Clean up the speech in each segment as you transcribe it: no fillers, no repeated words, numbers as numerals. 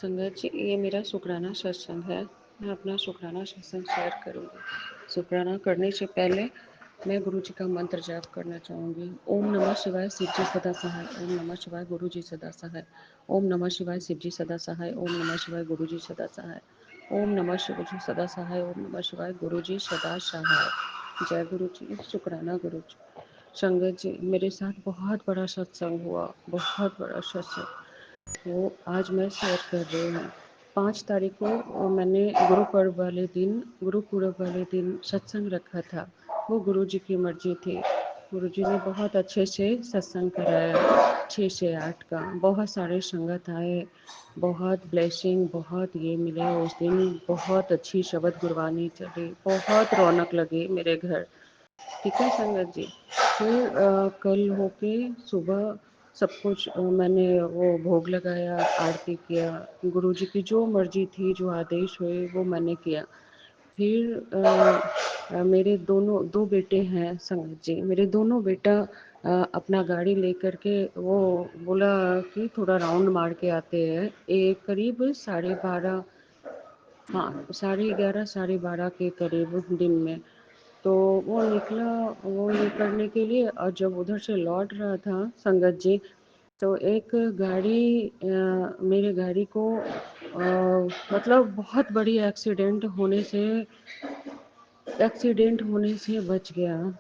संगत जी, ये मेरा शुक्राना सत्संग है। मैं अपना शुक्राना सत्संग शेयर करूँगी। शुक्राना करने से पहले मैं गुरु जी का मंत्र जाप करना चाहूँगी। ओम नमः शिवाय, शिव जी सदा सहाय। ओम नमः शिवाय, गुरु जी सदा सहाय। ओम नमः शिवाय, शिव जी सदा सहाय। ओम नमः शिवाय, गुरु जी सदा सहाय। ओम नमः शिव जी सदा सहाय। ओम नमः शिवाय, गुरु जी सदा सहाय। जय गुरु जी, शुक्राना गुरु जी। संगत जी, मेरे साथ बहुत बड़ा सत्संग हुआ, बहुत बड़ा सत्संग। वो आज मैं शेयर कर रही हूँ। 5 तारीख को मैंने गुरु पर्व वाले दिन, गुरु पूरब वाले दिन सत्संग रखा था। वो गुरु जी की मर्जी थी। गुरु जी ने बहुत अच्छे से सत्संग कराया, 6 से 8 का। बहुत सारे संगत आए, बहुत ब्लेसिंग, बहुत ये मिले उस दिन। बहुत अच्छी शब्द गुरबानी चली, बहुत रौनक लगी मेरे घर। ठीक है संगत जी। फिर कल होके सुबह सब कुछ मैंने वो भोग लगाया, आरती किया। गुरु जी की जो मर्जी थी, जो आदेश हुए वो मैंने किया। फिर मेरे दोनों 2 बेटे हैं संगत जी। मेरे दोनों बेटा अपना गाड़ी लेकर के वो बोला कि थोड़ा राउंड मार के आते हैं। करीब 12:30, हाँ 11:30 12:30 के करीब दिन में। तो वो निकला, वो ये करने के लिए। और जब उधर से लौट रहा था संगत जी, तो एक गाड़ी मेरे गाड़ी को मतलब बहुत बड़ी एक्सीडेंट होने से बच गया।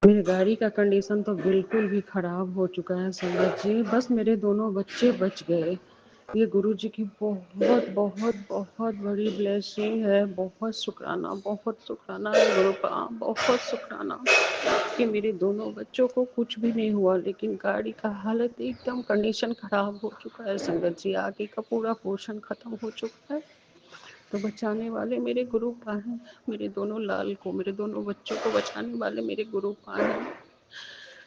मेरी गाड़ी का कंडीशन तो बिल्कुल भी ख़राब हो चुका है संगत जी। बस मेरे दोनों बच्चे बच गए। ये गुरु जी की बहुत बहुत बहुत बड़ी ब्लेसिंग है। बहुत शुक्राना है गुरु का, बहुत शुक्राना कि मेरे दोनों बच्चों को कुछ भी नहीं हुआ। लेकिन गाड़ी का हालत एकदम कंडीशन ख़राब हो चुका है संगत जी। आगे का पूरा पोर्शन ख़त्म हो चुका है। तो बचाने वाले मेरे गुरु पास हैं। मेरे दोनों लाल को, मेरे दोनों बच्चों को बचाने वाले मेरे गुरु पास हैं।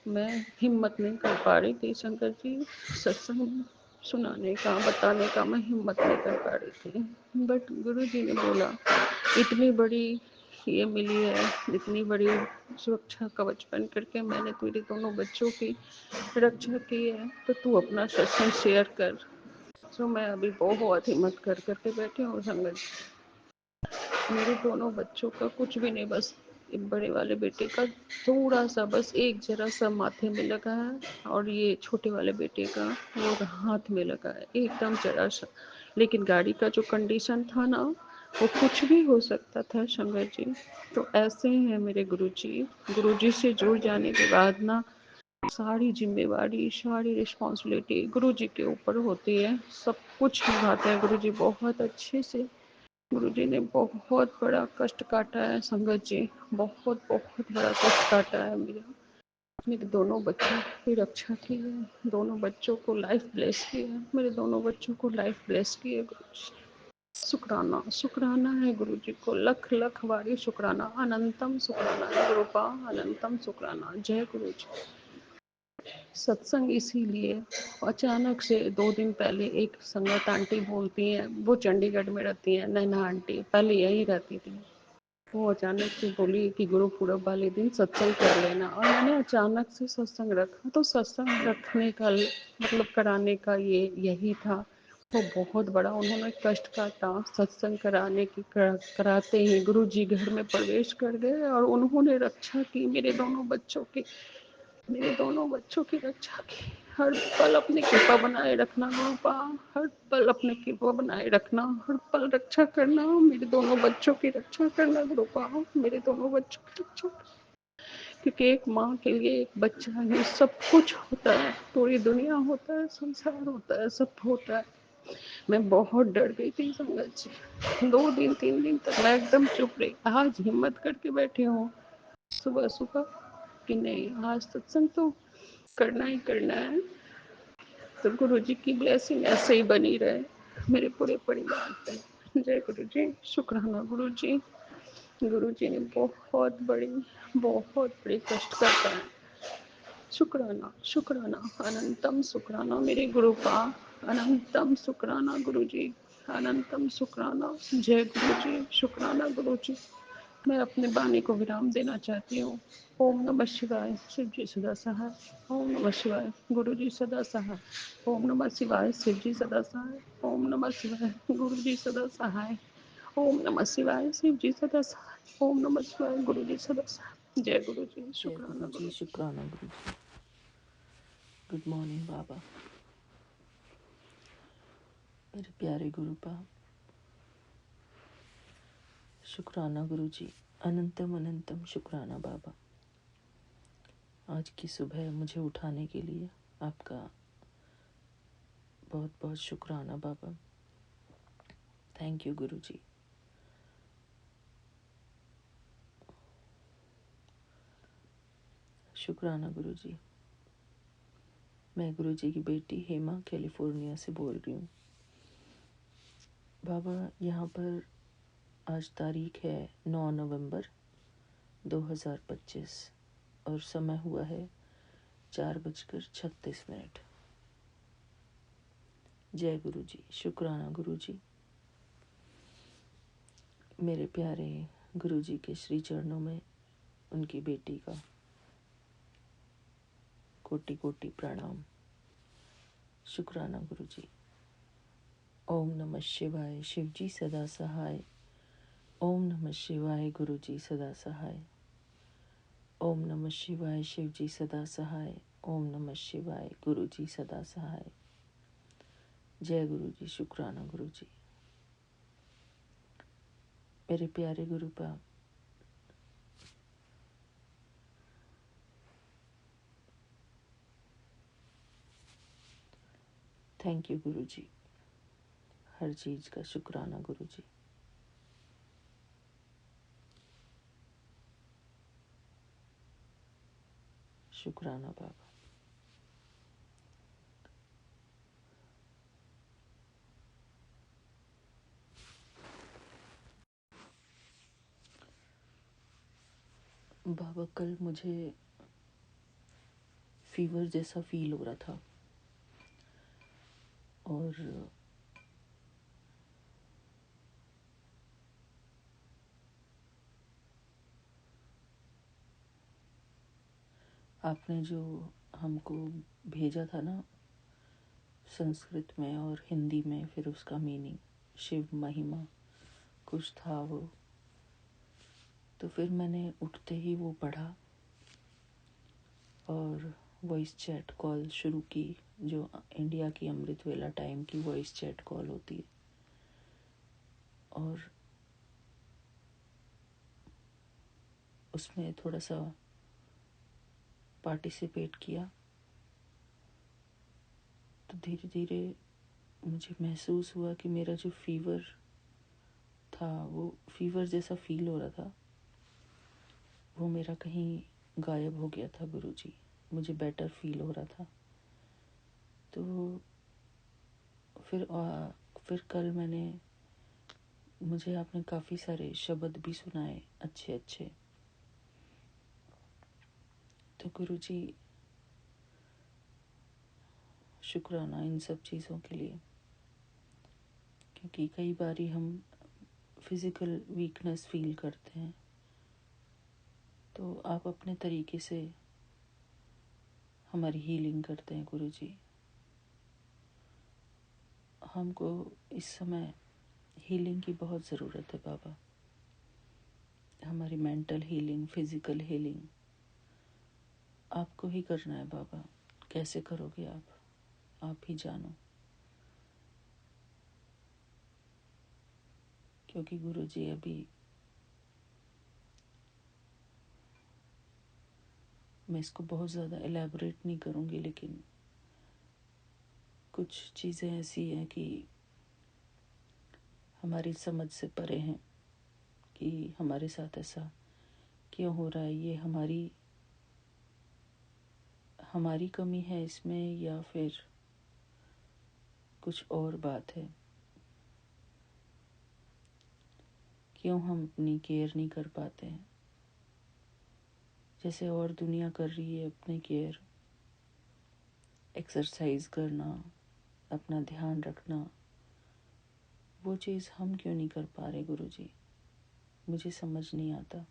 मैं हिम्मत नहीं कर पा रही थी शंकर जी, सत्संग सुनाने का, बताने का मैं हिम्मत नहीं कर पा रही थी। बट गुरु जी ने बोला इतनी बड़ी ये मिली है, इतनी बड़ी सुरक्षा कवच बन करके मैंने तेरे दोनों बच्चों की रक्षा की है, तो तू अपना सत्संग शेयर कर। तो मैं अभी बहुत हिम्मत कर करके बैठी हूँ संगत। मेरे दोनों बच्चों का कुछ भी नहीं, बस बड़े वाले बेटे का थोड़ा सा, बस एक जरा सा माथे में लगा है। और ये छोटे वाले बेटे का वो हाथ में लगा है, एकदम जरा सा। लेकिन गाड़ी का जो कंडीशन था ना, वो कुछ भी हो सकता था शंकर जी। तो ऐसे हैं मेरे गुरुजी। गुरुजी से जुड़ जाने के बाद ना सारी जिम्मेवारी, सारी रिस्पॉन्सिबिलिटी गुरुजी के ऊपर होती है। सब कुछ निभाते हैं गुरुजी बहुत अच्छे से। गुरुजी ने बहुत बड़ा कष्ट काटा है संगत जी। बहुत बहुत बड़ा कष्ट काटा है मेरा। मेरे दोनों बच्चों की रक्षा की है, दोनों बच्चों को लाइफ ब्लेस की है, मेरे दोनों बच्चों को लाइफ ब्लेस की है गुरुजी। शुक्राना, शुक्राना है गुरुजी को, लख लख बारी शुक्राना, अनंतम शुक्राना है गुरु का, अनंतम शुक्राना। जय गुरुजी। सत्संग इसीलिए अचानक से 2 दिन पहले एक संगत आंटी बोलती हैं, वो चंडीगढ़ में रहती हैं, नैना आंटी, पहले यहीं रहती थी। वो अचानक से बोली कि गुरु पूरब वाले दिन सत्संग कर लेना। और मैंने अचानक से सत्संग रखा। तो सत्संग रखने का मतलब कराने का ये यही था। वो बहुत बड़ा उन्होंने कष्ट काटा सत्संग कराने की। कराते ही गुरु जी घर में प्रवेश कर गए और उन्होंने रक्षा की मेरे दोनों बच्चों की। मेरे दोनों बच्चों की रक्षा की। हर पल अपनी कृपा बनाए रखना गुरुपा, हर पल अपनी कृपा बनाए रखना, हर पल रक्षा करना, मेरे दोनों बच्चों की रक्षा करना गुरुपा, मेरे दोनों बच्चों की रक्षा। क्योंकि एक माँ के लिए एक बच्चा ही सब कुछ होता है, पूरी दुनिया होता है, संसार होता है, सब होता है। मैं बहुत डर गई थी संगत जी। 2 दिन 3 दिन तक मैं एकदम चुप रही। आज हिम्मत करके बैठी हूँ सुबह सुबह कि नहीं, आज सत्संग तो करना ही करना है। तो गुरु जी की ब्लेसिंग ऐसे ही बनी रहे मेरे पूरे परिवार पे। जय गुरु जी, शुक्राना गुरु जी। गुरु जी ने बहुत बड़ी कष्ट करता है। शुक्राना, शुक्राना, अनंतम शुक्राना मेरे गुरु का, अनंतम शुक्राना गुरु जी, अनंतम शुक्राना। जय गुरु जी, शुक्राना गुरु जी। मैं अपने वाणी को विराम देना चाहती हूँ। ओम नमः शिवाय, शिव जी सदा सहाय। ओम नमः शिवाय, गुरु जी सदा सहाय। ओम नमः शिवाय, शिव जी सदा सहाय। ओम नमः शिवाय, गुरु जी सदा सहाय। ओम नमः शिवाय, शिव जी सदा सहाय। ओम नमः शिवाय, गुरु जी सदा सहाय। जय गुरु जी, जय शुक्राना गुरु जी, गुरु जी। शुक्राना गुरु जी। गुड मॉर्निंग बाबा, मेरे प्यारे गुरु बाप। शुक्राना गुरु जी, अनंतम अनंतम शुक्राना बाबा। आज की सुबह मुझे उठाने के लिए आपका बहुत बहुत शुक्राना बाबा। थैंक यू गुरु जी। शुक्राना गुरु जी। मैं गुरु जी की बेटी हेमा कैलिफोर्निया से बोल रही हूँ बाबा। यहाँ पर आज तारीख है 9 नवंबर 2025 और समय हुआ है 4:36। जय गुरु जी, शुक्राना गुरु जी। मेरे प्यारे गुरु जी के श्री चरणों में उनकी बेटी का कोटि कोटि प्रणाम। शुक्राना गुरु जी। ओम नमः शिवाय, शिव जी सदा सहाय। ओम नमः शिवाय, गुरु जी सदा सहाय। ओम नमः शिवाय, शिव जी सदा सहाय। ओम नमः शिवाय, गुरु जी सदा सहाय। जय गुरु जी, शुक्राना गुरु जी। मेरे प्यारे गुरु बाप, थैंक यू गुरु जी। हर चीज का शुक्राना गुरु जी। शुक्राना बाबा। बाबा कल मुझे फीवर जैसा फील हो रहा था और आपने जो हमको भेजा था ना संस्कृत में और हिंदी में, फिर उसका मीनिंग शिव महिमा कुछ था वो, तो फिर मैंने उठते ही वो पढ़ा और वॉइस चैट कॉल शुरू की, जो इंडिया की अमृत वेला टाइम की वॉइस चैट कॉल होती है, और उसमें थोड़ा सा पार्टिसिपेट किया। तो धीरे धीरे मुझे महसूस हुआ कि मेरा जो फीवर था, वो फीवर जैसा फील हो रहा था, वो मेरा कहीं गायब हो गया था गुरुजी। मुझे बेटर फील हो रहा था। तो फिर कल मुझे आपने काफ़ी सारे शब्द भी सुनाए अच्छे अच्छे। तो गुरुजी शुक्राना इन सब चीज़ों के लिए, क्योंकि कई बारी हम फिज़िकल वीकनेस फील करते हैं, तो आप अपने तरीके से हमारी हीलिंग करते हैं गुरुजी। हमको इस समय हीलिंग की बहुत ज़रूरत है बाबा। हमारी मेंटल हीलिंग, फिज़िकल हीलिंग आपको ही करना है बाबा। कैसे करोगे आप ही जानो। क्योंकि गुरुजी अभी मैं इसको बहुत ज़्यादा एलैबोरेट नहीं करूँगी, लेकिन कुछ चीज़ें ऐसी हैं कि हमारी समझ से परे हैं कि हमारे साथ ऐसा क्यों हो रहा है। ये हमारी कमी है इसमें, या फिर कुछ और बात है। क्यों हम अपनी केयर नहीं कर पाते हैं जैसे और दुनिया कर रही है अपनी केयर। एक्सरसाइज करना, अपना ध्यान रखना, वो चीज़ हम क्यों नहीं कर पा रहे गुरुजी। मुझे समझ नहीं आता।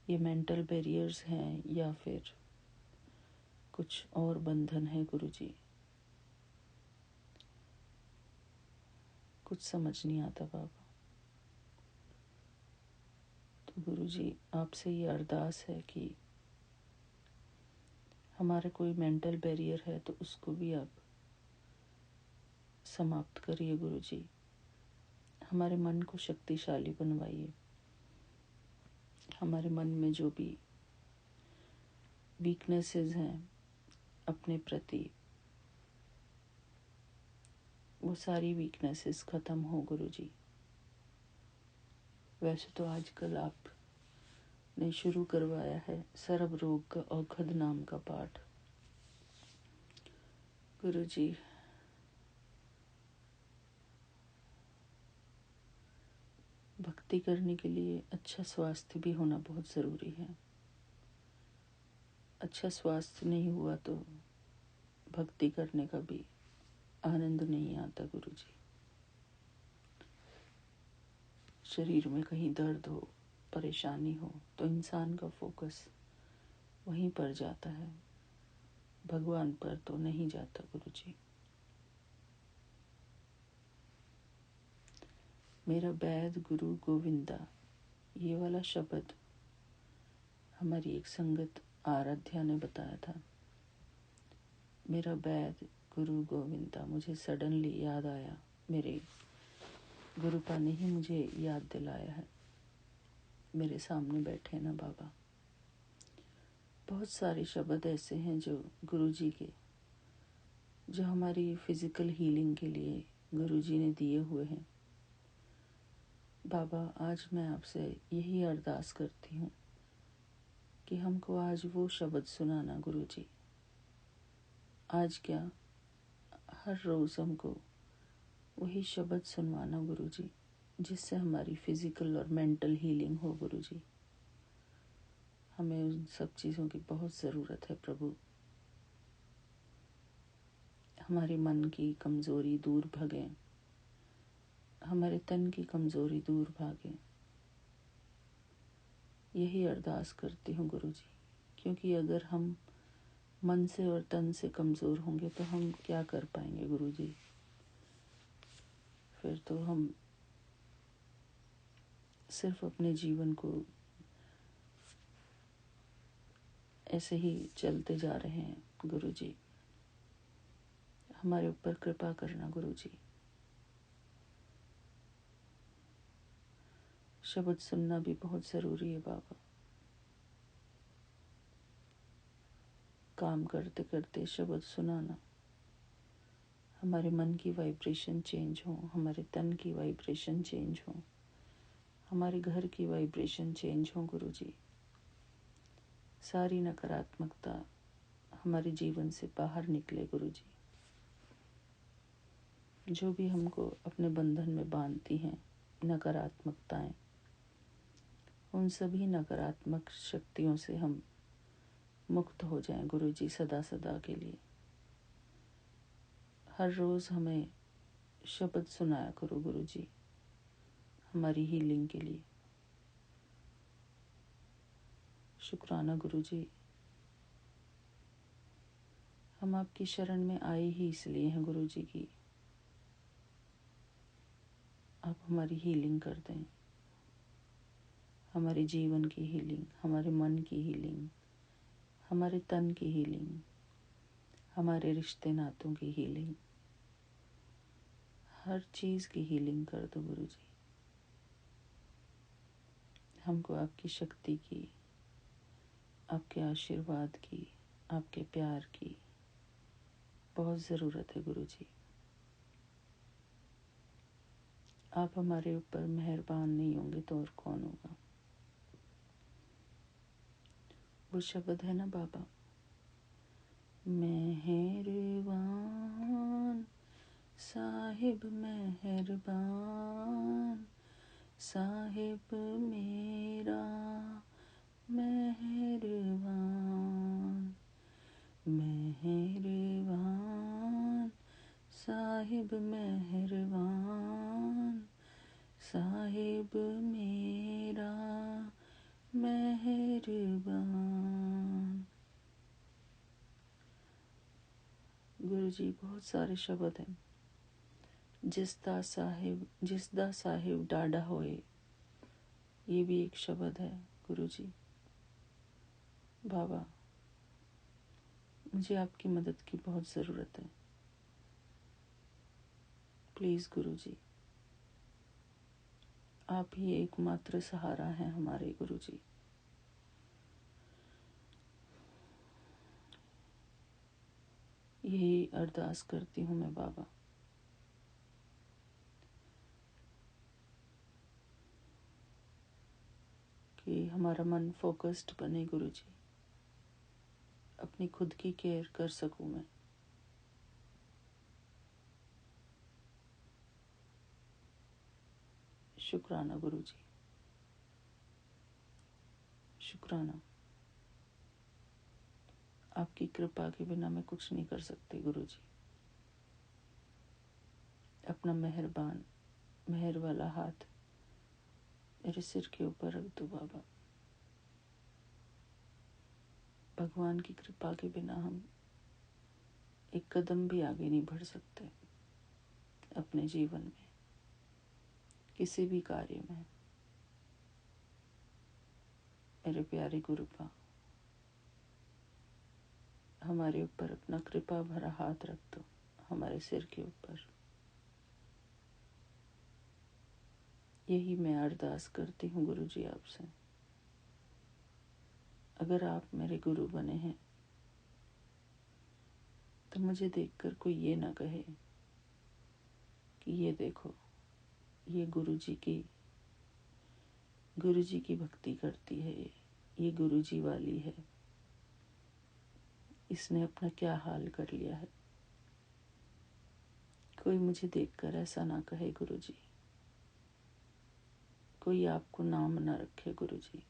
ये मेंटल बैरियर्स हैं या फिर कुछ और बंधन है गुरुजी, कुछ समझ नहीं आता बाबा। तो गुरुजी आपसे ये अरदास है कि हमारा कोई मेंटल बैरियर है तो उसको भी आप समाप्त करिए गुरुजी। हमारे मन को शक्तिशाली बनवाइए। हमारे मन में जो भी वीकनेसेस हैं अपने प्रति, वो सारी वीकनेसेस ख़त्म हो गुरुजी। वैसे तो आजकल आपने शुरू करवाया है सर्व रोग का औषध नाम का पाठ गुरुजी। भक्ति करने के लिए अच्छा स्वास्थ्य भी होना बहुत ज़रूरी है। अच्छा स्वास्थ्य नहीं हुआ तो भक्ति करने का भी आनंद नहीं आता गुरुजी। शरीर में कहीं दर्द हो, परेशानी हो तो इंसान का फोकस वहीं पर जाता है, भगवान पर तो नहीं जाता गुरुजी। मेरा बैद गुरु गोविंदा, ये वाला शब्द हमारी एक संगत आराध्या ने बताया था। मेरा बैद गुरु गोविंदा, मुझे सडनली याद आया, मेरे गुरुपा ने ही मुझे याद दिलाया है। मेरे सामने बैठे ना बाबा। बहुत सारे शब्द ऐसे हैं जो गुरुजी के, जो हमारी फिजिकल हीलिंग के लिए गुरुजी ने दिए हुए हैं। बाबा आज मैं आपसे यही अरदास करती हूँ कि हमको आज वो शब्द सुनाना गुरुजी। आज क्या, हर रोज़ हमको वही शब्द सुनवाना गुरुजी, जिससे हमारी फिजिकल और मेंटल हीलिंग हो गुरुजी। हमें उन सब चीज़ों की बहुत ज़रूरत है प्रभु। हमारे मन की कमज़ोरी दूर भागे, हमारे तन की कमज़ोरी दूर भागे, यही अरदास करती हूँ गुरुजी। क्योंकि अगर हम मन से और तन से कमज़ोर होंगे तो हम क्या कर पाएंगे गुरुजी। फिर तो हम सिर्फ अपने जीवन को ऐसे ही चलते जा रहे हैं गुरुजी। हमारे ऊपर कृपा करना गुरुजी। शब्द सुनना भी बहुत ज़रूरी है बाबा। काम करते करते शब्द सुनाना, हमारे मन की वाइब्रेशन चेंज हो, हमारे तन की वाइब्रेशन चेंज हो, हमारे घर की वाइब्रेशन चेंज हो गुरुजी। सारी नकारात्मकता हमारे जीवन से बाहर निकले गुरुजी। जो भी हमको अपने बंधन में बांधती हैं नकारात्मकताएं, उन सभी नकारात्मक शक्तियों से हम मुक्त हो जाएं गुरुजी सदा सदा के लिए। हर रोज़ हमें शब्द सुनाया करो गुरुजी, हमारी हीलिंग के लिए। शुक्राना गुरुजी। हम आपकी शरण में आए ही इसलिए हैं गुरुजी की आप हमारी हीलिंग कर दें, हमारे जीवन की हीलिंग, हमारे मन की हीलिंग, हमारे तन की हीलिंग, हमारे रिश्ते नातों की हीलिंग, हर चीज़ की हीलिंग कर दो गुरुजी। हमको आपकी शक्ति की, आपके आशीर्वाद की, आपके प्यार की बहुत ज़रूरत है गुरुजी। आप हमारे ऊपर मेहरबान नहीं होंगे तो और कौन होगा। वो शब्द है ना बाबा, मेहरबान साहिब मेहरबान, साहिब मेरा मेहरबान, मेहरबान साहिब मेहरबान, मेहरबान। गुरु जी बहुत सारे शब्द हैं। जिसदा साहिब डाढ़ा होए, ये भी एक शब्द है गुरु जी। बाबा, मुझे आपकी मदद की बहुत ज़रूरत है। प्लीज़ गुरु जी, आप ही एकमात्र सहारा हैं हमारे गुरु जी। यही अरदास करती हूँ मैं बाबा, कि हमारा मन फोकस्ड बने गुरु जी, अपनी खुद की केयर कर सकूँ मैं। शुक्राना गुरु जी, शुक्राना। आपकी कृपा के बिना मैं कुछ नहीं कर सकती गुरु जी। अपना मेहर वाला हाथ मेरे सिर के ऊपर रख दो बाबा। भगवान की कृपा के बिना हम एक कदम भी आगे नहीं बढ़ सकते अपने जीवन में, किसी भी कार्य में। मेरे प्यारे गुरुपा, हमारे ऊपर अपना कृपा भरा हाथ रख दो, हमारे सिर के ऊपर। यही मैं अरदास करती हूँ गुरु जी आपसे। अगर आप मेरे गुरु बने हैं तो मुझे देखकर कोई ये ना कहे कि ये देखो, ये गुरु जी की भक्ति करती है, ये गुरु जी वाली है, इसने अपना क्या हाल कर लिया है। कोई मुझे देखकर ऐसा ना कहे गुरु जी। कोई आपको नाम ना रखे गुरु जी।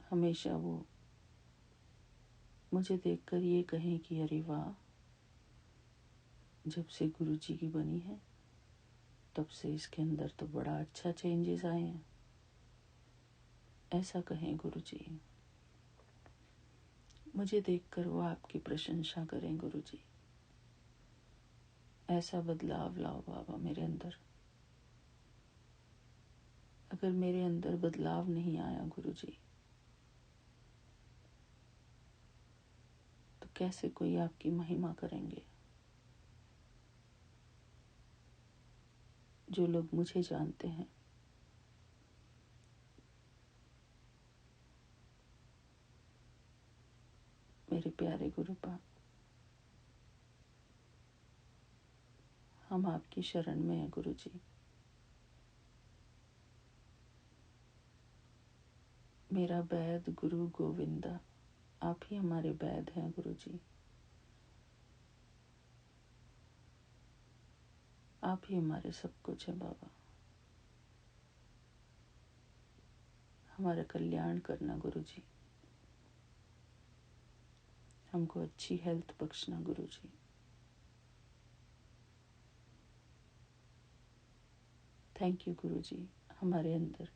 हमेशा वो मुझे देखकर ये कहें कि अरे वाह, जब से गुरु जी की बनी है तब से इसके अंदर तो बड़ा अच्छा चेंजेस आए हैं। ऐसा कहें गुरु जी। मुझे देखकर वो आपकी प्रशंसा करें गुरु जी। ऐसा बदलाव लाओ बाबा मेरे अंदर। अगर मेरे अंदर बदलाव नहीं आया गुरु जी, तो कैसे कोई आपकी महिमा करेंगे। जो लोग मुझे जानते हैं, मेरे प्यारे गुरुपा, हम आपकी शरण में हैं गुरु जी। मेरा बैद गुरु गोविंदा, आप ही हमारे बैद हैं गुरु जी। आप ही हमारे सब कुछ है बाबा। हमारा कल्याण करना गुरु जी। हमको अच्छी health बख्शना Guru ji. Thank you गुरु जी। हमारे अंदर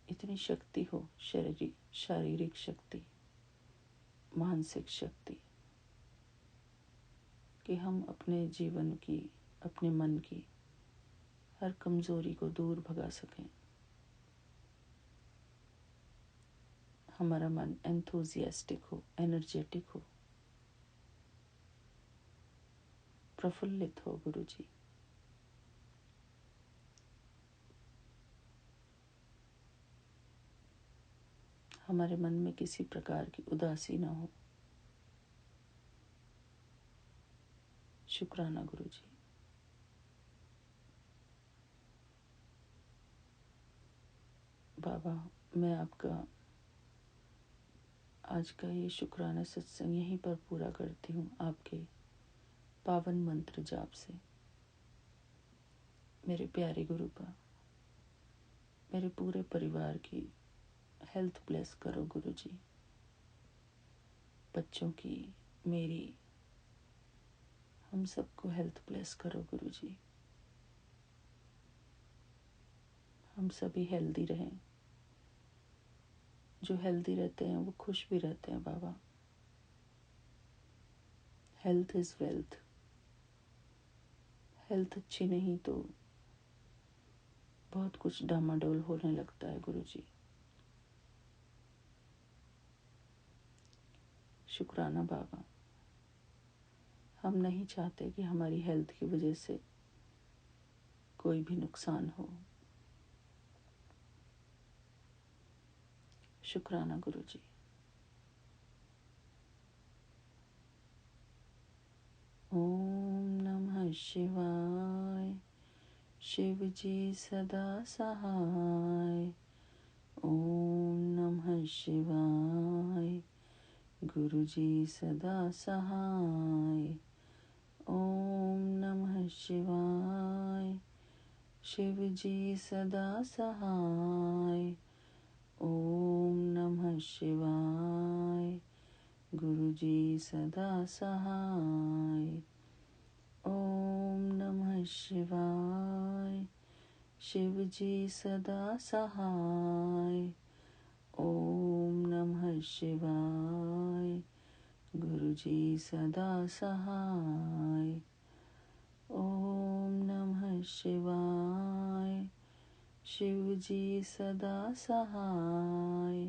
इतनी शक्ति हो, शारीरिक शक्ति, मानसिक शक्ति, कि हम अपने जीवन की, अपने मन की हर कमजोरी को दूर भगा सकें। हमारा मन एंथुजियास्टिक हो, एनर्जेटिक हो, प्रफुल्लित हो गुरु जी। हमारे मन में किसी प्रकार की उदासी ना हो। शुक्राना गुरु जी। बाबा, मैं आपका आज का ये शुक्राना सत्संग यहीं पर पूरा करती हूँ, आपके पावन मंत्र जाप से। मेरे प्यारे गुरुपा, मेरे पूरे परिवार की हेल्थ ब्लेस करो गुरु जी। बच्चों की, मेरी, हम सबको हेल्थ ब्लेस करो गुरु जी। हम सभी हेल्दी रहें। जो हेल्दी रहते हैं वो खुश भी रहते हैं बाबा। Health is wealth. हेल्थ अच्छी नहीं तो बहुत कुछ डामाडोल होने लगता है गुरुजी। शुक्राना बाबा। हम नहीं चाहते कि हमारी हेल्थ की वजह से कोई भी नुकसान हो। शुक्राना गुरुजी। ओम नमः शिवाय। शिव जी सदा सहाय। ओम नमः शिवाय। गुरु जी सदा सहाय। ओम नमः शिवाय। शिव जी सदा सहाय। ओम नमः शिवाय। गुरु जी सदा सहाय। ओम नमः शिवाय। शिव जी सदा सहाय। ओम नमः शिवाय। गुरु जी सदा सहाय। ओम नमः शिवाय। शिव जी सदा सहाय।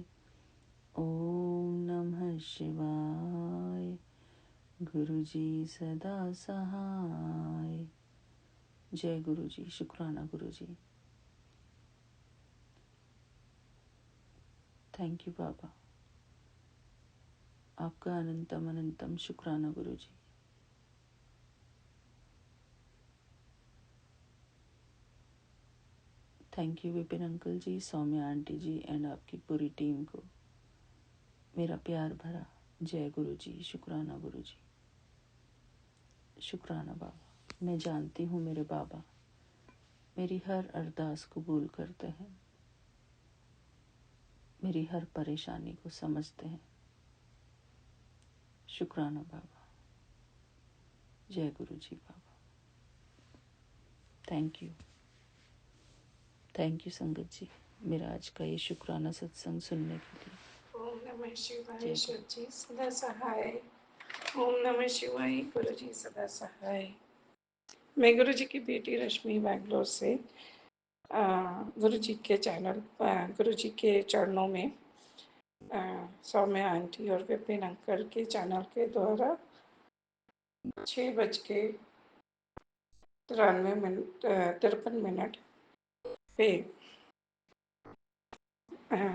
ओम नमः शिवाय। गुरु जी सदा सहाय। जय गुरु जी। शुक्राना गुरु जी। थैंक यू बाबा। आपका अनंतम अनंतम शुक्राना Guru ji. Thank you Vipin uncle ji, Saumya aunty ji and आपकी पूरी टीम को मेरा प्यार भरा जय गुरु जी। शुक्राना गुरु जी। शुक्राना बाबा। मैं जानती हूँ मेरे बाबा मेरी हर अरदास कबूल करते हैं, मेरी हर परेशानी को समझते हैं। शुक्राना बाबा। जय गुरु जी बाबा। थैंक यू संगत जी, मेरा आज का ये शुक्राना सत्संग सुनने के लिए। ओम नमः शिवाय। शिव जी सदा सहाय। ओम नमः शिवाय। गुरु जी सदा सहाय। मैं गुरु जी की बेटी रश्मि बैंगलोर से गुरु जी के चैनल गुरु जी के चरणों में सौम्या आंटी और विपिन अंकल के चैनल के द्वारा 6:93 पे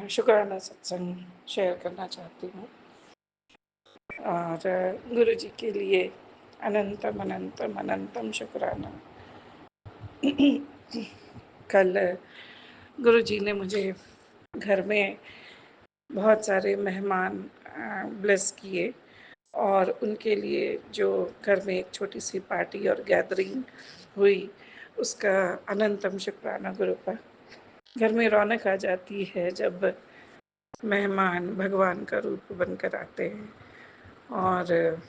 शुक्राना सत्संग शेयर करना चाहती हूँ। और गुरु जी के लिए अनंतम अनंतम अनंतम शुक्राना। कल गुरु जी ने मुझे घर में बहुत सारे मेहमान ब्लेस किए और उनके लिए जो घर में एक छोटी सी पार्टी और गैदरिंग हुई, उसका अनंतम शुक्राना गुरु का। घर में रौनक आ जाती है जब मेहमान भगवान का रूप बनकर आते हैं और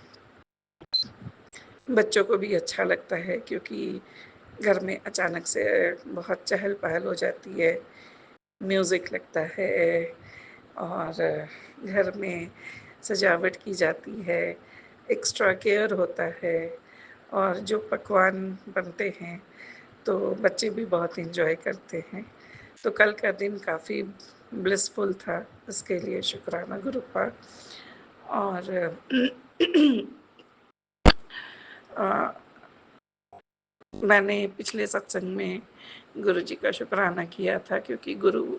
बच्चों को भी अच्छा लगता है क्योंकि घर में अचानक से बहुत चहल पहल हो जाती है, म्यूज़िक लगता है और घर में सजावट की जाती है, एक्स्ट्रा केयर होता है और जो पकवान बनते हैं तो बच्चे भी बहुत एंजॉय करते हैं। तो कल का दिन काफ़ी ब्लिसफुल था, इसके लिए शुक्राना गुरु का। और मैंने पिछले सत्संग में गुरु जी का शुक्राना किया था क्योंकि गुरु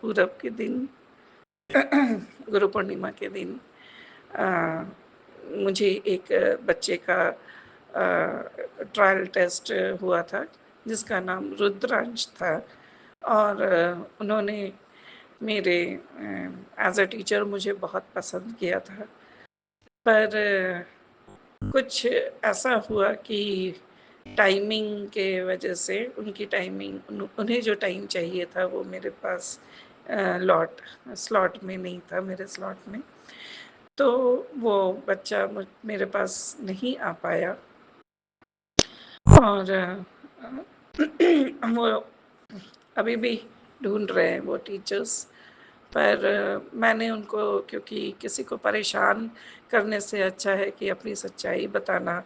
पूरब के दिन गुरु पूर्णिमा के दिन मुझे एक बच्चे का ट्रायल टेस्ट हुआ था जिसका नाम रुद्रांश था और उन्होंने मेरे एज अ टीचर मुझे बहुत पसंद किया था। पर कुछ ऐसा हुआ कि टाइमिंग के वजह से उनकी टाइमिंग उन्हें जो टाइम चाहिए था वो मेरे पास स्लॉट में नहीं था, मेरे स्लॉट में। तो वो बच्चा मेरे पास नहीं आ पाया और वो अभी भी ढूँढ रहे हैं वो टीचर्स। पर मैंने उनको, क्योंकि किसी को परेशान करने से अच्छा है कि अपनी सच्चाई बताना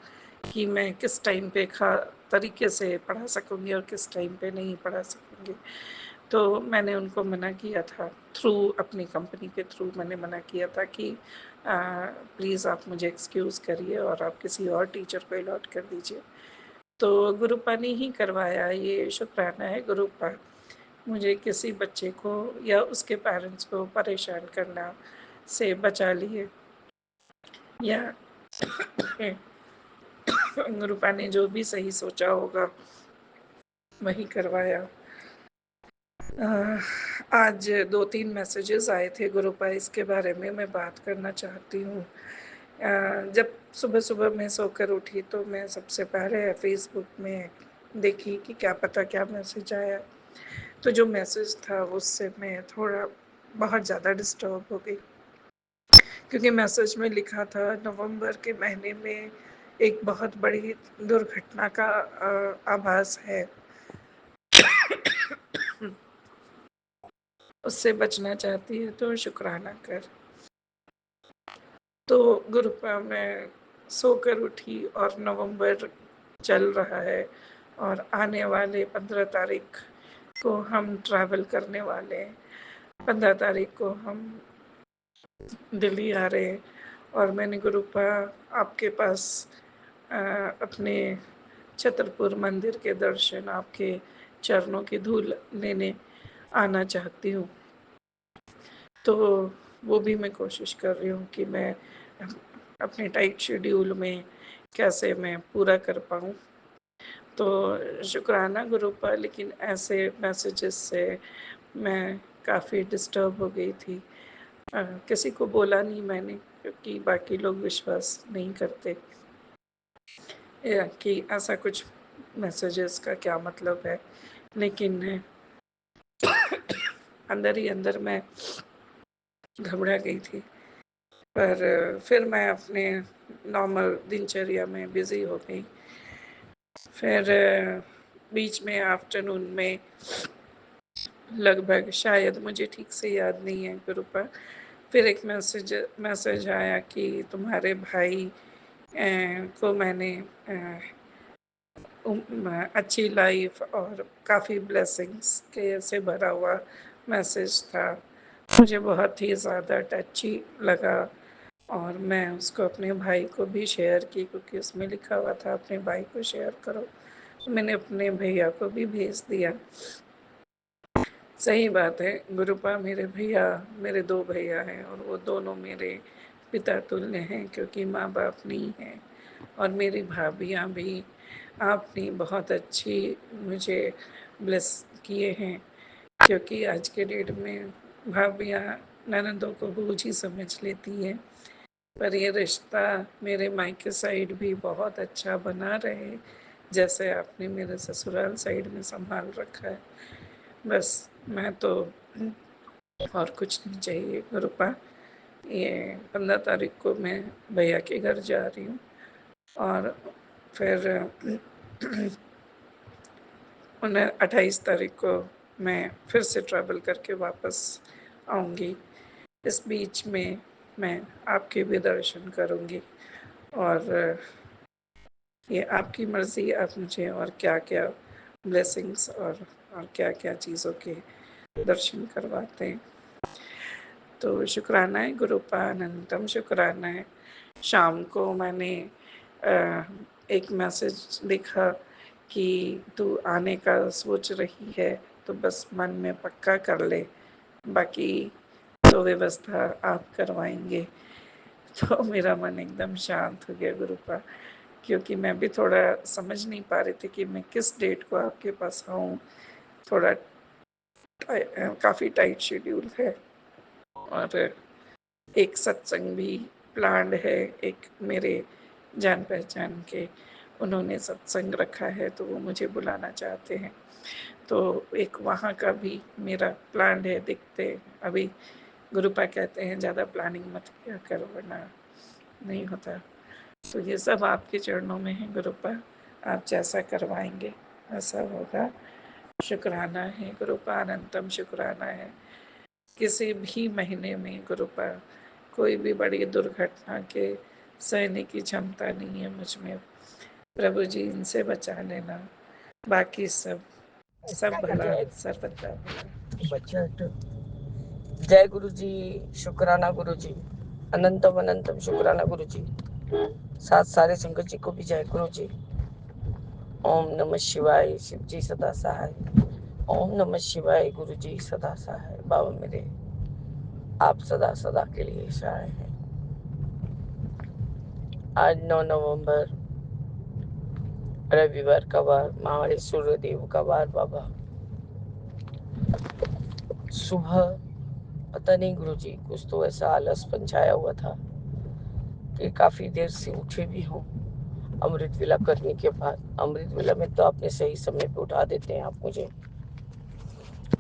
कि मैं किस टाइम पे तरीके से पढ़ा सकूँगी और किस टाइम पे नहीं पढ़ा सकूँगी। तो मैंने उनको मना किया था, थ्रू अपनी कंपनी के थ्रू मैंने मना किया था कि प्लीज़ आप मुझे एक्सक्यूज़ करिए और आप किसी और टीचर को अलॉट कर दीजिए। तो गुरुपा ने ही करवाया, ये शुक्राना है गुरुपा, मुझे किसी बच्चे को या उसके पेरेंट्स को परेशान करना से बचा लिए, या गुरुपा ने जो भी सही सोचा होगा वही करवाया। आज 2-3 मैसेजेस आए थे गुरुपा, इसके बारे में मैं बात करना चाहती हूँ। जब सुबह-सुबह मैं सोकर उठी तो मैं सबसे पहले फ़ेसबुक में देखी कि क्या पता क्या मैसेज आया। तो जो मैसेज था उससे मैं थोड़ा बहुत ज़्यादा डिस्टर्ब हो गई, क्योंकि मैसेज में लिखा था नवंबर के महीने में एक बहुत बड़ी दुर्घटना का आभास है। उससे बचना चाहती है तो शुक्राना कर। तो गुरुपा मैं सोकर उठी और नवंबर चल रहा है और आने वाले 15 तारीख को हम ट्रैवल करने वाले हैं। 15 तारीख को हम दिल्ली आ रहे हैं और मैंने गुरुपा आपके पास अपने छतरपुर मंदिर के दर्शन, आपके चरणों की धूल लेने आना चाहती हूँ। तो वो भी मैं कोशिश कर रही हूँ कि मैं अपने टाइट शेड्यूल में कैसे मैं पूरा कर पाऊँ। तो शुक्राना गुरुपा, लेकिन ऐसे मैसेजेस से मैं काफ़ी डिस्टर्ब हो गई थी। किसी को बोला नहीं मैंने, क्योंकि बाकी लोग विश्वास नहीं करते या कि ऐसा कुछ मैसेजेस का क्या मतलब है। लेकिन अंदर ही अंदर मैं घबरा गई थी। पर फिर मैं अपने नॉर्मल दिनचर्या में बिज़ी हो गई। फिर बीच में आफ्टरनून में लगभग, शायद मुझे ठीक से याद नहीं है गुरुपा, फिर एक मैसेज आया कि तुम्हारे भाई को मैंने अच्छी लाइफ और काफ़ी ब्लेसिंग्स के से भरा हुआ मैसेज था। मुझे बहुत ही ज़्यादा टची लगा और मैं उसको अपने भाई को भी शेयर की, क्योंकि उसमें लिखा हुआ था अपने भाई को शेयर करो। मैंने अपने भैया को भी भेज दिया। सही बात है गुरुपा, मेरे भैया, मेरे 2 भैया हैं और वो दोनों मेरे पिता तुल्य हैं, क्योंकि माँ बाप नहीं हैं। और मेरी भाभियाँ भी आपने बहुत अच्छी मुझे ब्लेस किए हैं, क्योंकि आज के डेट में भाभियाँ ननदों को बूझ ही समझ लेती हैं। पर ये रिश्ता मेरे मायके साइड भी बहुत अच्छा बना रहे, जैसे आपने मेरे ससुराल साइड में संभाल रखा है। बस मैं तो और कुछ नहीं चाहिए गुरुपा। ये 15 तारीख को मैं भैया के घर जा रही हूँ और फिर 28 तारीख को मैं फिर से ट्रैवल करके वापस आऊँगी। इस बीच में मैं आपके भी दर्शन करूँगी और ये आपकी मर्ज़ी, आप मुझे और क्या-क्या ब्लेसिंग्स और क्या-क्या चीज़ों के दर्शन करवाते हैं। तो शुक्राना है गुरुपा, अनंतम शुक्राना है। शाम को मैंने एक मैसेज देखा कि तू आने का सोच रही है तो बस मन में पक्का कर ले, बाकी तो व्यवस्था आप करवाएंगे। तो मेरा मन एकदम शांत हो गया गुरुपा, क्योंकि मैं भी थोड़ा समझ नहीं पा रही थी कि मैं किस डेट को आपके पास आऊँ। थोड़ा काफ़ी टाइट शेड्यूल है और एक सत्संग भी प्लान्ड है, एक मेरे जान पहचान के, उन्होंने सत्संग रखा है तो वो मुझे बुलाना चाहते हैं। तो एक वहाँ का भी मेरा प्लान है, देखते हैं। अभी गुरुपा कहते हैं ज़्यादा प्लानिंग मत किया करो वरना नहीं होता। तो ये सब आपके चरणों में है गुरुपा, आप जैसा करवाएंगे वैसा होगा। शुक्राना है, गुरु का अनंतम शुक्राना है। किसी भी महीने में गुरु पर कोई भी बड़ी दुर्घटना के सहने की क्षमता नहीं है मुझ में। प्रभु जी इनसे बचा लेना, बाकी सब भला, सर्वदा भला। जय गुरु जी, शुक्राना गुरु जी, अनंतम अनंतम शुक्राना गुरु जी, साथ सारे संगत जी को भी जय गुरु जी। ओम नमः शिवाय, शिव जी सदा सहाय। ओम नमः शिवाय, गुरु जी सदा सहाय। बाबा मेरे, आप सदा सदा के लिए सहाय हैं। आज 9 नवंबर रविवार का वार, महावारी सूर्य देव का वार। बाबा सुबह पता नहीं गुरु जी, कुछ तो ऐसा आलसपन छाया हुआ था कि काफी देर से उठे भी हूँ। अमृत वेला करने के बाद, अमृत वेला में तो आपने सही समय पे उठा देते हैं आप मुझे,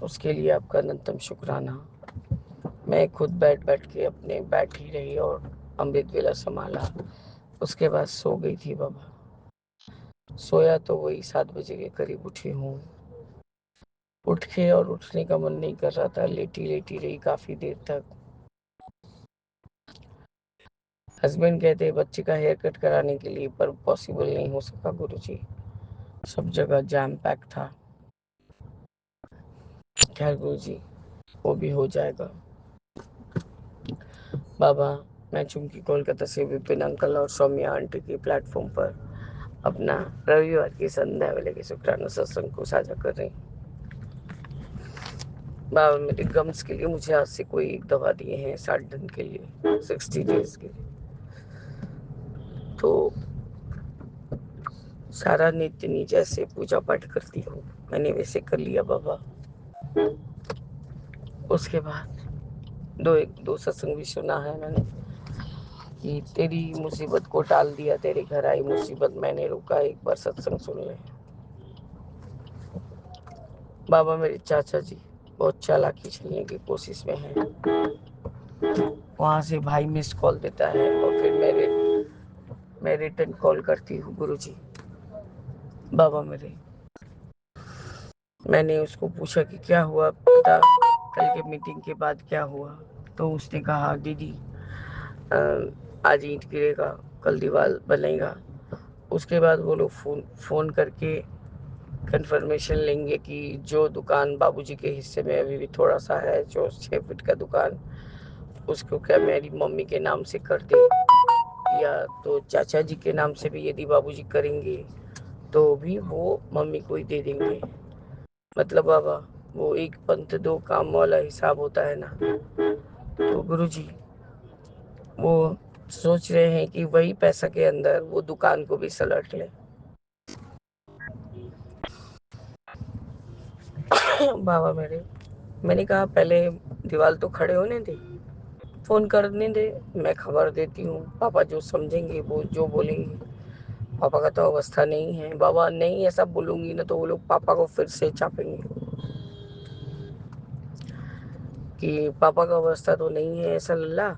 उसके लिए आपका अनंतम शुक्राना। मैं खुद बैठ बैठ के अपने बैठ ही रही और अमृत वेला संभाला। उसके बाद सो गई थी बाबा। सोया तो वही 7 बजे के करीब उठी हूँ। उठ के और उठने का मन नहीं कर रहा था, लेटी लेटी रही काफी देर तक। हस्बैंड कहते बच्चे का हेयर कट कराने के लिए, पर पॉसिबल नहीं हो सका गुरुजी, सब जगह जैम पैक था। खैर गुरुजी, वो भी हो जाएगा। बाबा, मैं चुमकी कोलकाता से विपिन अंकल और सौम्या आंटी की प्लेटफॉर्म पर अपना रविवार की संध्या वेले के शुक्राना सत्संग को साझा कर रही हूँ। बाबा मेरे गम्स के लिए मुझे आज से कोई एक दवा दिए हैं 60 दिन के लिए, 60 डेज के लिए। तो सारा नित्य जैसे पूजा पाठ करती हूँ, मैंने वैसे कर लिया बाबा। उसके बाद दो सत्संग भी सुना है मैंने कि तेरी मुसीबत को टाल दिया, तेरे घर आई मुसीबत, मैंने रुका एक बार सत्संग सुन ले। बाबा मेरे चाचा जी बहुत चालाकी चलने की कोशिश में है। वहां से भाई मिस कॉल देता है और फिर मैं रिटर्न कॉल करती हूँ गुरुजी। बाबा मेरे, मैंने उसको पूछा कि क्या हुआ बेटा, कल के मीटिंग के बाद क्या हुआ। तो उसने कहा दीदी आज ईंट गिरेगा, कल दीवार बनेगा। उसके बाद वो लोग फोन करके कंफर्मेशन लेंगे कि जो दुकान बाबूजी के हिस्से में अभी भी थोड़ा सा है, जो 6 फीट का दुकान, उसको क्या मेरी मम्मी के नाम से कर दे, या तो चाचा जी के नाम से भी यदि बाबूजी करेंगे तो भी वो मम्मी को ही दे देंगे। मतलब बाबा वो एक पंथ दो काम वाला हिसाब होता है ना। तो गुरुजी वो सोच रहे हैं कि वही पैसा के अंदर वो दुकान को भी सलट ले। बाबा मेरे, मैंने कहा पहले दीवार तो खड़े होने दे, फोन करने दे, मैं खबर देती हूँ, पापा जो समझेंगे वो जो बोलेंगे। पापा का तो अवस्था नहीं है बाबा, नहीं ऐसा बोलूंगी ना तो वो लोग पापा को फिर से चापेंगे कि पापा का अवस्था तो नहीं है ऐसा लल्ला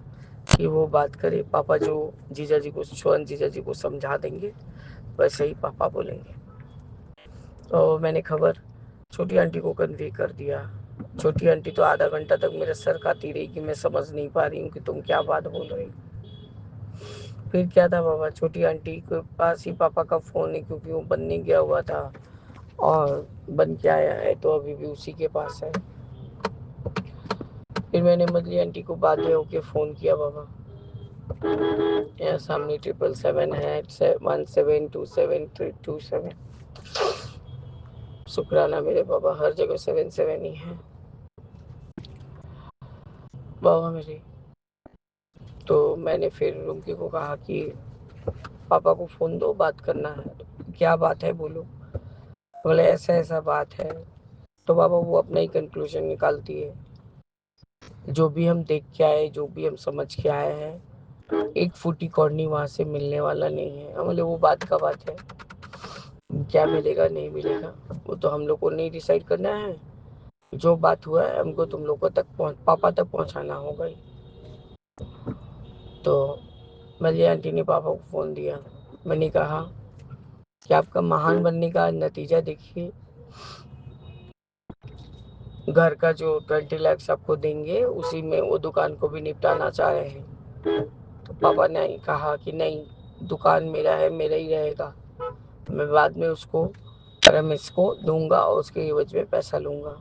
कि वो बात करे। पापा जो जीजा जी को, स्वयं जीजा जी को समझा देंगे वैसे ही पापा बोलेंगे। तो मैंने खबर छोटी आंटी को कन्वे कर दिया। छोटी आंटी तो आधा घंटा तक मेरे सर खाती रही कि मैं समझ नहीं पा रही हूँ कि तुम क्या बात बोल रही। फिर क्या था बाबा, छोटी आंटी के पास ही पापा का फोन है क्योंकि वो बनने गया हुआ था और बन के आया है तो अभी भी उसी के पास है। फिर मैंने मदली आंटी को बाध्य होके फोन किया बाबा, यहाँ सामने 777 है 1727 शुक्राना मेरे बाबा, हर जगह 77 ही है बाबा मेरे। तो मैंने फिर रुमकी को कहा कि पापा को फोन दो, बात करना है। तो क्या बात है बोलो। बोले ऐसा ऐसा बात है। तो बाबा वो अपना ही कंक्लूजन निकालती है। जो भी हम देख के आए, जो भी हम समझ के आए हैं, एक फूटी कॉर्नी वहां से मिलने वाला नहीं है। बोले वो बात का बात है, क्या मिलेगा नहीं मिलेगा वो तो हम लोग को नहीं डिसाइड करना है। जो बात हुआ है हमको तुम लोगों तक पापा तक पहुंचाना होगा ही। तो मलिया आंटी ने पापा को फोन दिया। मैंने कहा कि आपका महान बनने का नतीजा देखिए, घर का जो 20 लाख आपको देंगे उसी में वो दुकान को भी निपटाना चाह रहे हैं। तो पापा ने कहा कि नहीं, दुकान मेरा है, मेरा ही रहेगा, मैं बाद में उसको रमेश को दूंगा और उसके एवज में पैसा लूंगा।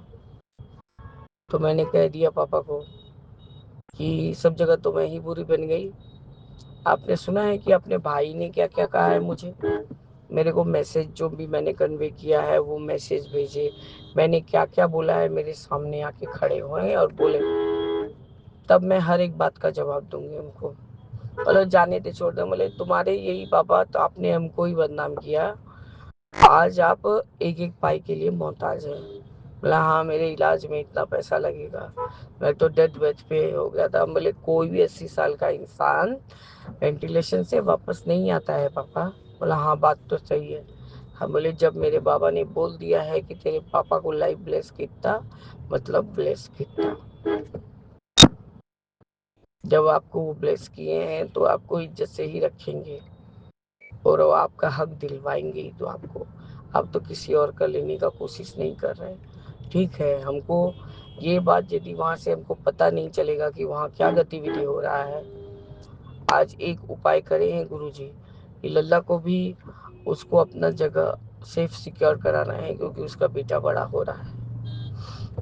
तो मैंने कह दिया पापा को कि सब जगह तो मैं ही बुरी बन गई। आपने सुना है कि अपने भाई ने क्या क्या कहा है मुझे, मेरे को मैसेज जो भी मैंने कन्वे किया है वो मैसेज भेजे, मैंने क्या क्या बोला है मेरे सामने आके खड़े हुए और बोले, तब मैं हर एक बात का जवाब दूंगी उनको। बोलो जाने दे, छोड़ दे। बोले तुम्हारे यही पापा, तो आपने हमको ही बदनाम किया, आज आप एक एक पाई के लिए मोहताज है। बोला हाँ, मेरे इलाज में इतना पैसा लगेगा, मैं तो डेथ बेड पे हो गया था। बोले कोई भी 80 साल का इंसान वेंटिलेशन से वापस नहीं आता है पापा। बोला हाँ, बात तो सही है। हम बोले जब मेरे बाबा ने बोल दिया है कि तेरे पापा को लाइफ ब्लेस कितना, मतलब ब्लेस कितना, जब आपको वो ब्लेस किए हैं तो आपको इज्जत से ही रखेंगे और वो आपका हक दिलवाएंगे ही। तो आपको, आप तो किसी और का लेने का कोशिश नहीं कर रहे हैं। ठीक है, हमको ये बात यदि वहाँ से हमको पता नहीं चलेगा कि वहाँ क्या गतिविधि हो रहा है, आज एक उपाय करे हैं गुरुजी कि लल्ला को भी उसको अपना जगह सेफ सिक्योर कराना है, क्योंकि उसका बेटा बड़ा हो रहा है।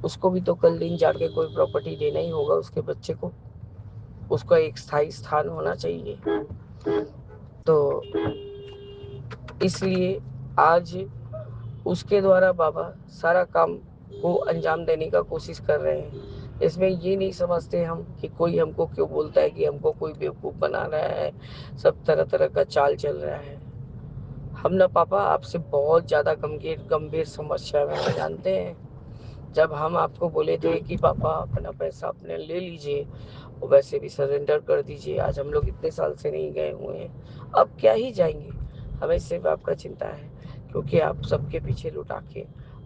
उसको भी तो कल दिन जाके कोई प्रॉपर्टी देना ही होगा उसके बच्चे को, उसका एक स्थायी स्थान होना चाहिए। तो इसलिए आज उसके द्वारा बाबा सारा काम को अंजाम देने का कोशिश कर रहे हैं। इसमें ये नहीं समझते हम कि कोई हमको क्यों बोलता है कि हमको कोई बेवकूफ़ बना रहा है, सब तरह तरह का चाल चल रहा है। हम ना पापा आपसे बहुत ज़्यादा गंभीर गंभीर समस्या में जानते हैं। जब हम आपको बोले थे कि पापा अपना पैसा अपने ले लीजिए, वो वैसे भी सरेंडर कर दीजिए, आज हम लोग इतने साल से नहीं गए हुए हैं, अब क्या ही जाएंगे, हमें सिर्फ आपका चिंता है, क्योंकि आप सबके पीछे लुटा के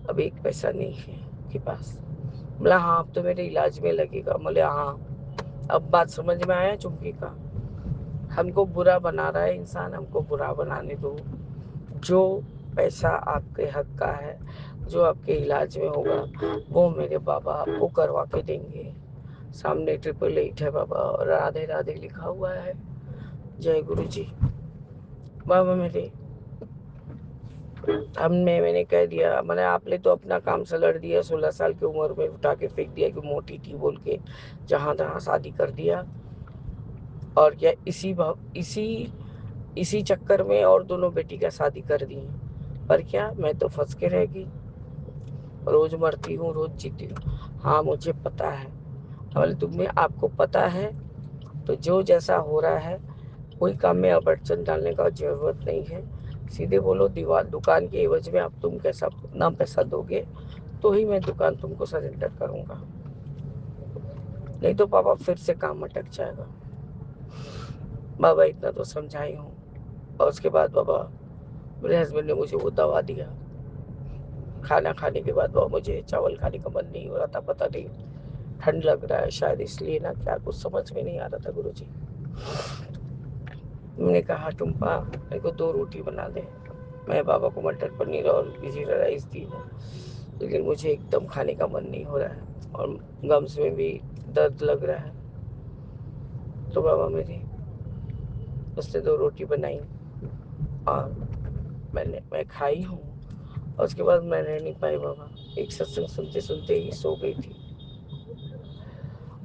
अब एक पैसा नहीं है आपके पास। बोला हाँ, अब तो मेरे इलाज में लगेगा। बोले हाँ, अब बात समझ में आया चुम्की का। हमको बुरा बना रहा है इंसान, हमको बुरा बनाने दो। जो पैसा आपके हक का है, जो आपके इलाज में होगा, वो मेरे बाबा आपको करवा के देंगे। सामने 888 है बाबा और राधे राधे लिखा हुआ है। जय गुरु जी। बाबा मेरे, मैंने कह दिया, मैंने आपने तो अपना काम सलट दिया, 16 साल की उम्र में उठा के फेंक दिया कि मोटी थी बोल के, जहाँ तहाँ शादी कर दिया। और क्या इसी चक्कर में और दोनों बेटी का शादी कर दी। पर क्या मैं तो फंस के रह गई, रोज मरती हूँ रोज जीती हूँ। हाँ मुझे पता है। बोले तुमने, आपको पता है तो जो जैसा हो रहा है कोई काम में अड़चन डालने का जरूरत नहीं है। सीधे बोलो दीवार दुकान के एवज में आप तुम कैसा ना पैसा दोगे तो ही मैं दुकान तुमको सरेंडर करूंगा, नहीं तो पापा फिर से काम अटक जाएगा। बाबा इतना तो समझाई हूँ। और उसके बाद बाबा मेरे हस्बैंड ने मुझे वो दवा दिया। खाना खाने के बाद बाबा मुझे चावल खाने का मन नहीं हो रहा था, पता नहीं ठंड लग रहा है शायद इसलिए ना, क्या कुछ समझ में नहीं आ रहा था गुरुजी। मैंने कहा टुम्पा मेरे को 2 रोटी बना दे। मैं बाबा को मटर पनीर और जीरा राइस दी हूँ, लेकिन मुझे एकदम खाने का मन नहीं हो रहा है और गम्स में भी दर्द लग रहा है। तो बाबा मेरी उसने 2 रोटी बनाई और मैं खाई हूँ। और उसके बाद मैं रह नहीं पाई बाबा, एक सत्संग सुनते सुनते ही सो गई थी।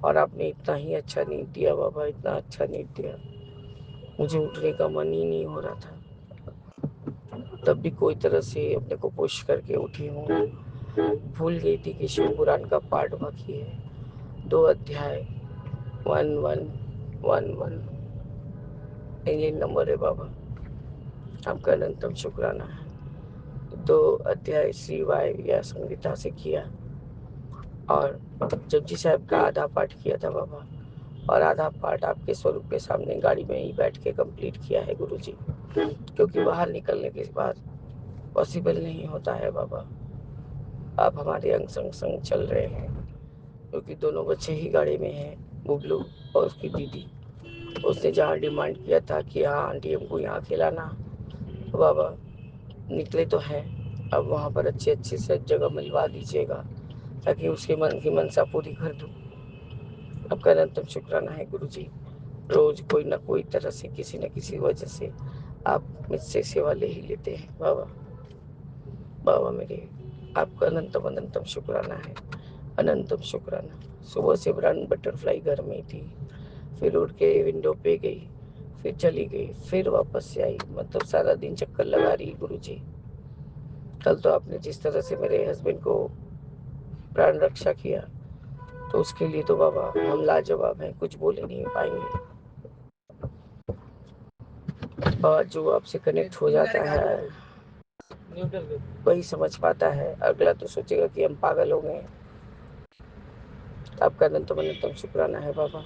और आपने इतना ही अच्छा नींद दिया बाबा, इतना अच्छा नींद दिया, मुझे उठने का मन ही नहीं हो रहा था। तब भी कोई तरह से अपने को पुश करके उठी हूँ। भूल गई थी कि शिव पुराण का पाठ बाकी है, 2 अध्याय 1111 ये नंबर है बाबा, आपका अनंतम शुक्राना है। 2 अध्याय श्री वाय संगीता से किया और जपजी साहब का आधा पाठ किया था बाबा, और आधा पाठ आपके स्वरूप के सामने गाड़ी में ही बैठ के कंप्लीट किया है गुरुजी, क्योंकि बाहर निकलने के बाद पॉसिबल नहीं होता है बाबा। आप हमारे अंग संग संग चल रहे हैं, क्योंकि दोनों बच्चे ही गाड़ी में हैं, बुबलू और उसकी दीदी। उसने जहाँ डिमांड किया था कि हाँ आंटी हमको यहाँ खिलाना, तो बाबा निकले तो हैं, अब वहाँ पर अच्छे अच्छे से जगह मिलवा दीजिएगा ताकि उसके मन की मनसा पूरी कर दूँ। आपका अनंतम शुक्राना है गुरुजी। रोज कोई ना कोई तरह से किसी न किसी वजह से आप मुझसे सेवा ले ही लेते हैं बाबा। बाबा मेरे, आपका अनंतम अनंतम शुक्राना है, अनंतम शुक्राना। सुबह से ब्रांड बटरफ्लाई घर में थी, फिर उड़ के विंडो पे गई, फिर चली गई, फिर वापस से आई, मतलब सारा दिन चक्कर लगा रही गुरुजी। कल तो आपने जिस तरह से मेरे हस्बैंड को प्राण रक्षा किया, तो उसके लिए तो बाबा हम लाजवाब हैं, कुछ बोले नहीं पाएंगे। और जो आपसे कनेक्ट हो जाता है वही समझ पाता है, अगला तो सोचेगा कि हम पागल हो गए। आपका अनंतम अनंतम शुक्राना है बाबा।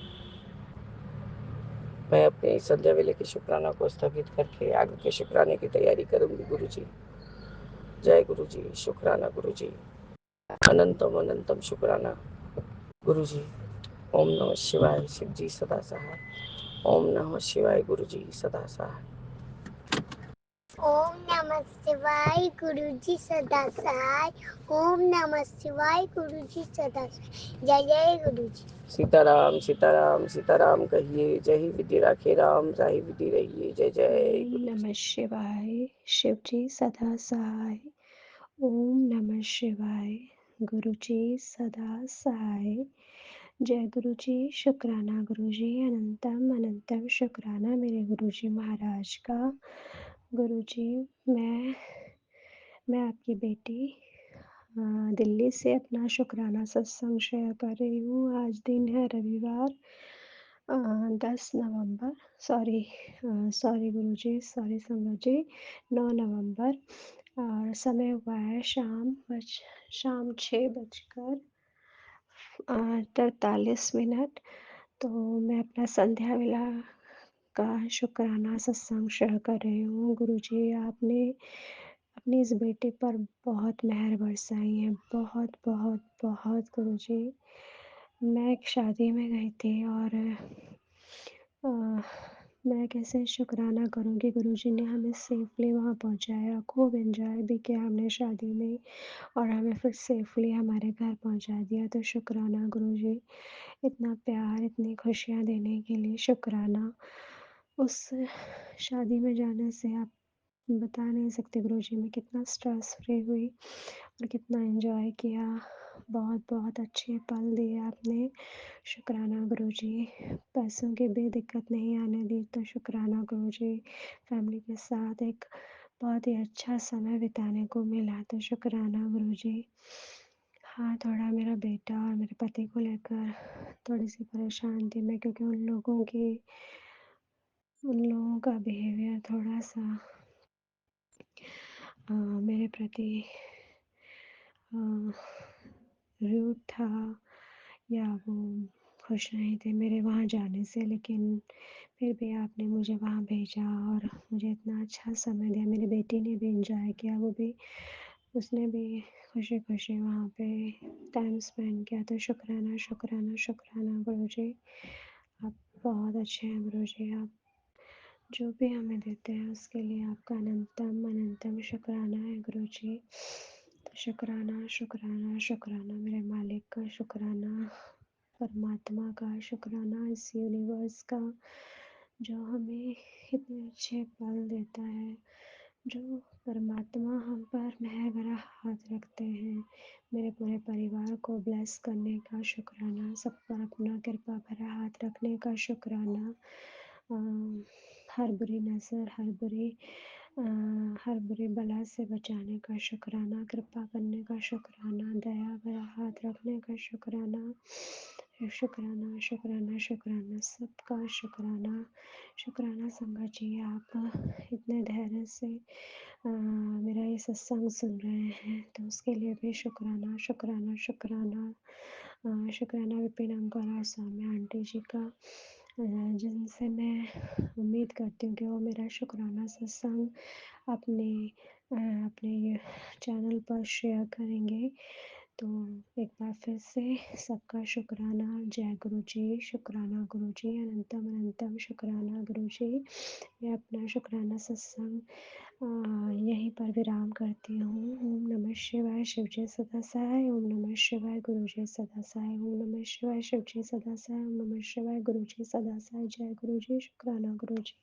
मैं अपने संध्या वेले के शुक्राना को स्थगित करके आगे के शुक्राने की तैयारी करूंगी गुरुजी। जय गुरुजी, शुक्राना गुरुजी, अनंतम अनंतम शुक्राना गुरुजी। ओम नमः शिवाय, शिव जी सदा सहाय। ओम नमः शिवाय गुरुजी सदा सहाय। ओम नमः शिवाय गुरुजी सदा सहाय। ओम नमः शिवाय गुरुजी सदा सहाय। जय जय गुरुजी। सीताराम सीताराम सीताराम कहिए, जय ही विधि राखे राम, जाहि विधि रहिए। जय जय ओम नमः शिवाय, शिव जी सदा सहाय। ओम नमः शिवाय, गुरु जी सदा सहाय। जय गुरु जी, शुक्राना गुरु जी, अनंतम अनंतम शुक्राना मेरे गुरु जी महाराज का। गुरु जी, मैं आपकी बेटी दिल्ली से अपना शुक्राना सत्संग शेयर कर रही हूँ। आज दिन है रविवार, 10 नवंबर, सॉरी गुरुजी, सॉरी संगत जी, 9 नवंबर, और समय हुआ है शाम 6 बजकर 43 मिनट। तो मैं अपना संध्या वेला का शुक्राना सत्संग शेयर कर रही हूँ। गुरुजी, आपने अपनी इस बेटे पर बहुत मेहर बरसाई है, बहुत बहुत बहुत गुरुजी। मैं एक शादी में गई थी और मैं कैसे शुक्राना करूँगी। गुरुजी ने हमें सेफली वहाँ पहुँचाया, खूब एंजॉय भी किया हमने शादी में, और हमें फिर सेफली हमारे घर पहुँचा दिया। तो शुक्राना गुरुजी, इतना प्यार, इतनी खुशियाँ देने के लिए शुक्राना। उस शादी में जाने से आप बता नहीं सकते गुरुजी, मैं कितना स्ट्रेस फ्री हुई और कितना एंजॉय किया। बहुत बहुत अच्छे पल दिए आपने, शुक्राना गुरुजी। पैसों की भी दिक्कत नहीं आने दी, तो शुक्राना गुरुजी। फैमिली के साथ एक बहुत ही अच्छा समय बिताने को मिला, तो शुक्राना गुरुजी। हाँ, थोड़ा मेरा बेटा और मेरे पति को लेकर थोड़ी सी परेशान थी मैं, क्योंकि उन लोगों का बिहेवियर थोड़ा सा मेरे प्रति रूड था, या वो खुश नहीं थे मेरे वहाँ जाने से। लेकिन फिर भी आपने मुझे वहाँ भेजा और मुझे इतना अच्छा समय दिया। मेरी बेटी ने भी एंजॉय किया, उसने भी खुशी खुशी वहाँ पे टाइम स्पेंड किया। तो शुक्राना शुक्राना शुक्राना गुरुजी, आप बहुत अच्छे हैं गुरुजी। आप जो भी हमें देते हैं उसके लिए आपका अनंतम अनंतम शुक्राना है गुरुजी। तो शुक्राना शुक्राना शुक्राना मेरे मालिक का, शुक्राना परमात्मा का, शुक्राना इस यूनिवर्स का, जो हमें इतने अच्छे पल देता है, जो परमात्मा हम पर मेहर भरा हाथ रखते हैं। मेरे पूरे परिवार को ब्लेस करने का शुक्राना, सब पर अपना कृपा भरा हाथ रखने का शुक्राना। हर बुरी नज़र, हर बुरी बला से बचाने का शुक्राना, कृपा करने का शुक्राना, दया भरा हाथ रखने का शुक्राना, शुक्राना शुक्राना शुक्राना, सबका शुक्राना। शुक्राना संगत जी, आप इतने धैर्य से मेरा ये सत्संग सुन रहे हैं, तो उसके लिए भी शुक्राना शुक्राना शुक्राना। शुक्राना विपिन अंकल और सौम्या आंटी जी का, जिनसे मैं उम्मीद करती हूँ कि वो मेरा शुक्राना सत्संग अपने अपने चैनल पर शेयर करेंगे। तो एक बार फिर से सबका शुक्राना, जय गुरु जी, शुक्राना गुरु जी, अनंतम अनंतम शुक्राना गुरु जी। मैं अपना शुक्राना सत्संग यहीं पर विराम करती हूँ। ओम नमः शिवाय, शिव जी सदा सहाय। ओम नमः शिवाय, गुरु जी सदा सहाय। ओम नमः शिवाय, शिव जी सदा सहाय। ओम नमः शिवाय, गुरु जी सदा सहाय। जय गुरु जी, शुक्राना गुरु जी।